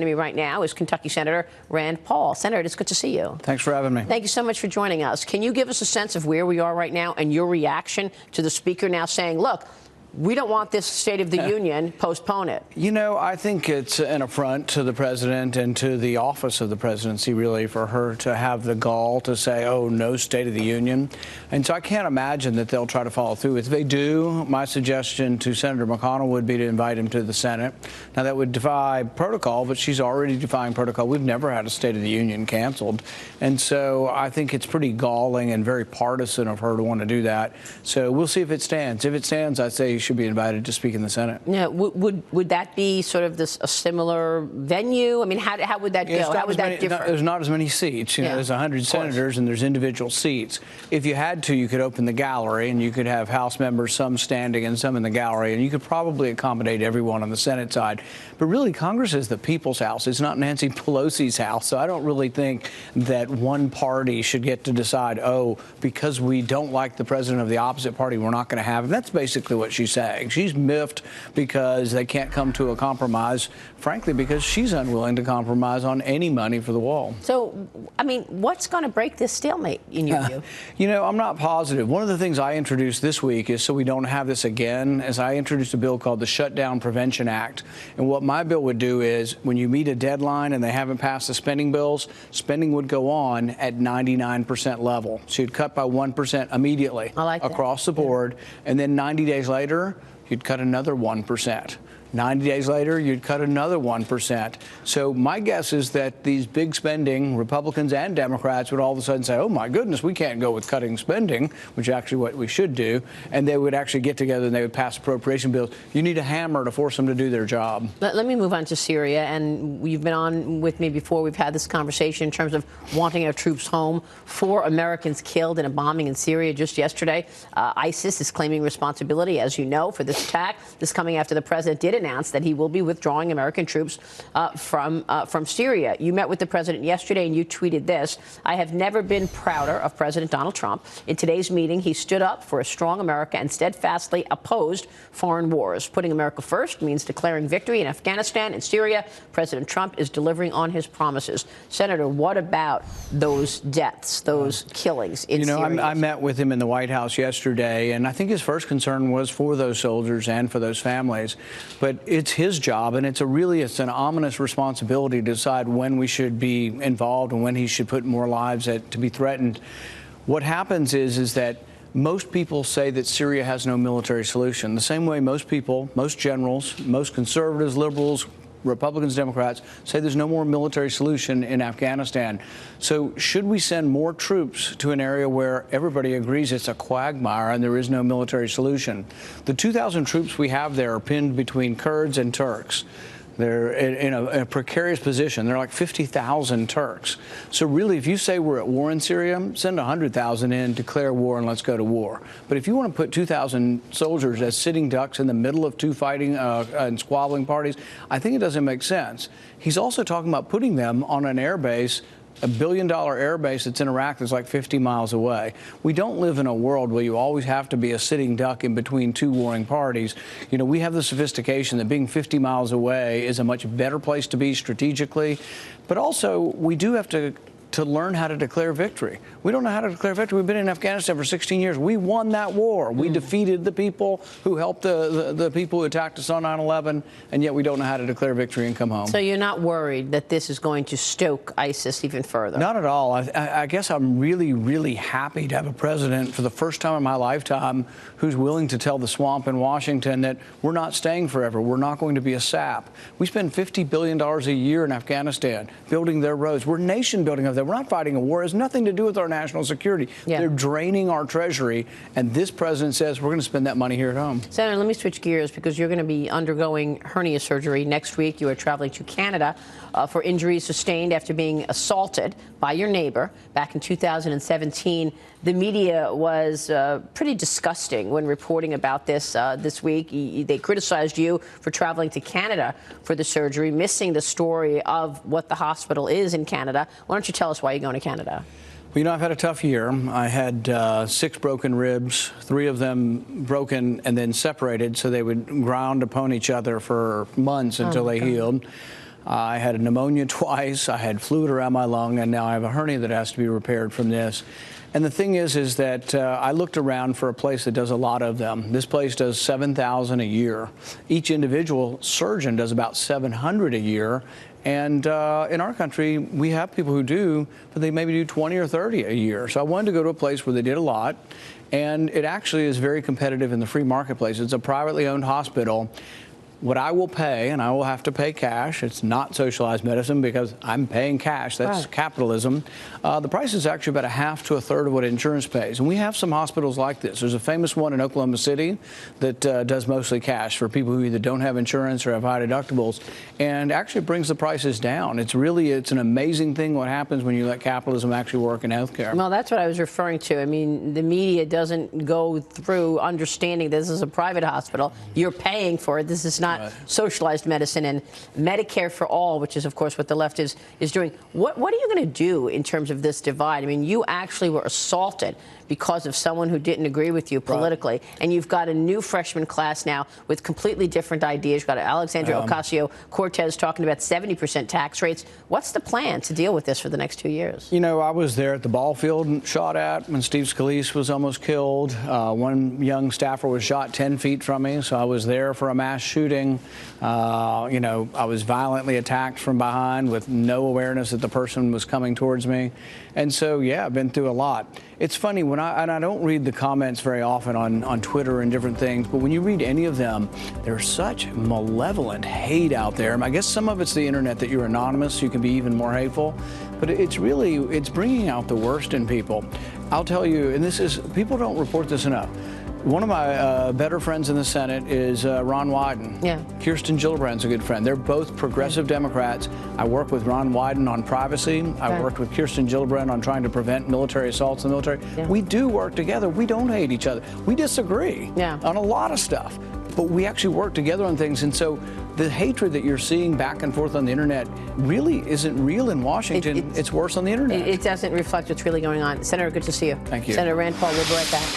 Joining me right now is Kentucky Senator Rand Paul. Senator, it's good to see you. Thanks for having me. Thank you so much for joining us. Can you give us a sense of where we are right now and your reaction to the Speaker now saying, look, we don't want this State of the Union, postpone it? You know, I think it's an affront to the president and to the office of the presidency, really, for her to have the gall to say, oh, no State of the Union. And so I can't imagine that they'll try to follow through. If they do, my suggestion to Senator McConnell would be to invite him to the Senate. Now, that would defy protocol, but she's already defying protocol. We've never had a State of the Union canceled. And so I think it's pretty galling and very partisan of her to want to do that. So we'll see if it stands. If it stands, I say he should be invited to speak in the Senate. Yeah, would that be sort of a similar venue? I mean, how would that go? How would that differ? There's not as many seats. You know, there's 100 senators and there's individual seats. If you had to, you could open the gallery and you could have House members, some standing and some in the gallery, and you could probably accommodate everyone on the Senate side. But really, Congress is the people's house. It's not Nancy Pelosi's house. So I don't really think that one party should get to decide, oh, because we don't like the president of the opposite party, we're not going to have him. That's basically what she's saying. She's miffed because they can't come to a compromise, frankly, because she's unwilling to compromise on any money for the wall. So, I mean, what's going to break this stalemate in your view? You know, I'm not positive. One of the things I introduced this week is so we don't have this again, is I introduced a bill called the Shutdown Prevention Act. And what my bill would do is when you meet a deadline and they haven't passed the spending bills, spending would go on at 99% level. So you'd cut by 1% immediately across the board. And then 90 days later, you'd cut another 1%. 90 days later, you'd cut another 1%. So my guess is that these big spending Republicans and Democrats would all of a sudden say, oh, my goodness, we can't go with cutting spending, which is actually what we should do. And they would actually get together and they would pass appropriation bills. You need a hammer to force them to do their job. Let me move on to Syria. And you've been on with me before. We've had this conversation in terms of wanting our troops home. 4 Americans killed in a bombing in Syria just yesterday. ISIS is claiming responsibility, as you know, for this attack. This coming after the president did announced that he will be withdrawing American troops from Syria. You met with the president yesterday and you tweeted this: I have never been prouder of President Donald Trump. In today's meeting, he stood up for a strong America and steadfastly opposed foreign wars. Putting America first means declaring victory in Afghanistan and Syria. President Trump is delivering on his promises. Senator, what about those deaths, those killings in Syria? You know, I met with him in the White House yesterday, and I think his first concern was for those soldiers and for those families. But it's his job, and it's an ominous responsibility to decide when we should be involved and when he should put more lives to be threatened. What happens is that most people say that Syria has no military solution. The same way most people, most generals, most conservatives, liberals, Republicans, Democrats say there's no more military solution in Afghanistan. So should we send more troops to an area where everybody agrees it's a quagmire and there is no military solution? The 2,000 troops we have there are pinned between Kurds and Turks. They're in a precarious position. They're like 50,000 Turks. So really, if you say we're at war in Syria, send 100,000 in, declare war, and let's go to war. But if you want to put 2,000 soldiers as sitting ducks in the middle of 2 fighting and squabbling parties, I think it doesn't make sense. He's also talking about putting them on an air base, a $1 billion air base that's in Iraq that's like 50 miles away. We don't live in a world where you always have to be a sitting duck in between 2 warring parties. You know, we have the sophistication that being 50 miles away is a much better place to be strategically. But also, we do have to learn how to declare victory. We don't know how to declare victory. We've been in Afghanistan for 16 years. We won that war. We defeated the people who helped the people who attacked us on 9/11, and yet we don't know how to declare victory and come home. So you're not worried that this is going to stoke ISIS even further? Not at all. I guess I'm really, really happy to have a president for the first time in my lifetime who's willing to tell the swamp in Washington that we're not staying forever. We're not going to be a sap. We spend $50 billion a year in Afghanistan building their roads. We're nation building of them. We're not fighting a war. It has nothing to do with our national security. They're draining our treasury, and this president says we're going to spend that money here at home. Senator, let me switch gears because you're going to be undergoing hernia surgery next week. You are traveling to Canada for injuries sustained after being assaulted by your neighbor back in 2017. The media was pretty disgusting when reporting about this this week. They criticized you for traveling to Canada for the surgery, missing the story of what the hospital is in Canada. Why don't you tell us why you're going to Canada? Well, you know, I've had a tough year. I had 6 broken ribs, 3 of them broken and then separated, so they would ground upon each other for months until they healed. I had a pneumonia twice. I had fluid around my lung, and now I have a hernia that has to be repaired from this. And the thing is that I looked around for a place that does a lot of them. This place does 7,000 a year. Each individual surgeon does about 700 a year. And in our country, we have people who do, but they maybe do 20 or 30 a year. So I wanted to go to a place where they did a lot. And it actually is very competitive in the free marketplace. It's a privately owned hospital. What I will pay, and I will have to pay cash, it's not socialized medicine because I'm paying cash, that's right. Capitalism. The price is actually about a half to a third of what insurance pays. And we have some hospitals like this. There's a famous one in Oklahoma City that does mostly cash for people who either don't have insurance or have high deductibles, and actually brings the prices down. It's an amazing thing what happens when you let capitalism actually work in healthcare. Well, that's what I was referring to. I mean, the media doesn't go through understanding this is a private hospital. You're paying for it. This is not socialized medicine. And Medicare for all, which is, of course, what the left is doing. What are you going to do in terms of this divide? I mean, you actually were assaulted because of someone who didn't agree with you politically. Right. And you've got a new freshman class now with completely different ideas. You've got Alexandria Ocasio-Cortez talking about 70% tax rates. What's the plan to deal with this for the next 2 years? You know, I was there at the ball field shot at when Steve Scalise was almost killed. One young staffer was shot 10 feet from me, so I was there for a mass shooting. You know, I was violently attacked from behind with no awareness that the person was coming towards me. And so, yeah, I've been through a lot. It's funny, and I don't read the comments very often on Twitter and different things, but when you read any of them, there's such malevolent hate out there. I guess some of it's the internet that you're anonymous, so you can be even more hateful. But it's bringing out the worst in people. I'll tell you, and people don't report this enough. One of my better friends in the Senate is Ron Wyden. Yeah. Kirsten Gillibrand's a good friend. They're both progressive Democrats. I work with Ron Wyden on privacy. I worked with Kirsten Gillibrand on trying to prevent military assaults in the military. Yeah. We do work together. We don't hate each other. We disagree on a lot of stuff, but we actually work together on things. And so the hatred that you're seeing back and forth on the internet really isn't real in Washington. It's worse on the internet. It doesn't reflect what's really going on. Senator, good to see you. Thank you. Senator Rand Paul, we'll be right back.